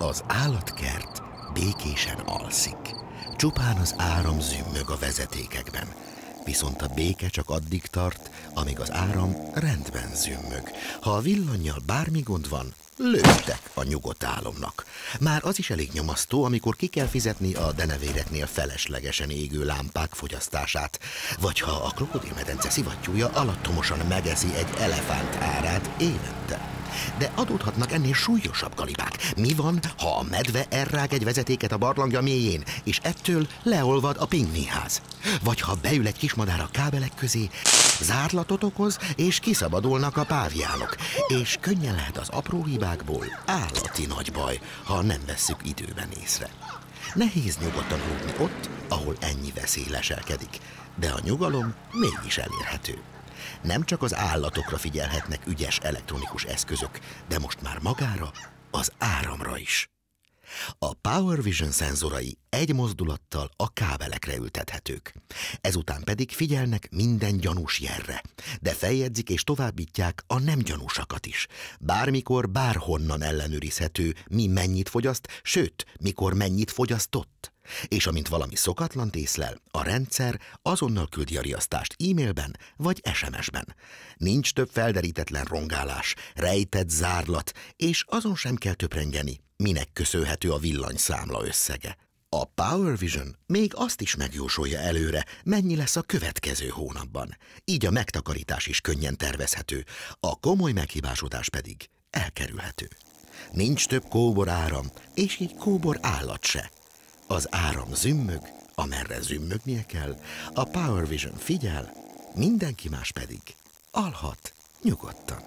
Az állatkert békésen alszik. Csupán az áram zümmög a vezetékekben. Viszont a béke csak addig tart, amíg az áram rendben zümmög. Ha a villannyal bármi gond van, lőttek a nyugodt álomnak. Már az is elég nyomasztó, amikor ki kell fizetni a denevéreknél feleslegesen égő lámpák fogyasztását, vagy ha a krokodilmedence szivattyúja alattomosan megeszi egy elefánt árát évente. De adódhatnak ennél súlyosabb galibák. Mi van, ha a medve elrág egy vezetéket a barlangja mélyén, és ettől leolvad a pingvínház? Vagy ha beül egy kismadár a kábelek közé, zárlatot okoz, és kiszabadulnak a páviánok. És könnyen lehet az apró hibákból állati nagy baj, ha nem vesszük időben észre. Nehéz nyugodtan aludni ott, ahol ennyi veszély leselkedik, de a nyugalom mégis elérhető. Nem csak az állatokra figyelhetnek ügyes elektronikus eszközök, de most már magára, az áramra is. A Power Vision szenzorai egy mozdulattal a kábelekre ültethetők. Ezután pedig figyelnek minden gyanús jelre, de feljegyzik és továbbítják a nem gyanúsakat is. Bármikor, bárhonnan ellenőrizhető, mi mennyit fogyaszt, sőt, mikor mennyit fogyasztott. És amint valami szokatlant észlel, a rendszer azonnal küldi a riasztást e-mailben vagy SMS-ben. Nincs több felderítetlen rongálás, rejtett zárlat, és azon sem kell töprengeni, minek köszönhető a villanyszámla összege. A Power Vision még azt is megjósolja előre, mennyi lesz a következő hónapban. Így a megtakarítás is könnyen tervezhető, a komoly meghibásodás pedig elkerülhető. Nincs több kóbor áram, és így kóbor állat se. Az áram zümmög, amerre zümmögnie kell, a Power Vision figyel, mindenki más pedig alhat nyugodtan.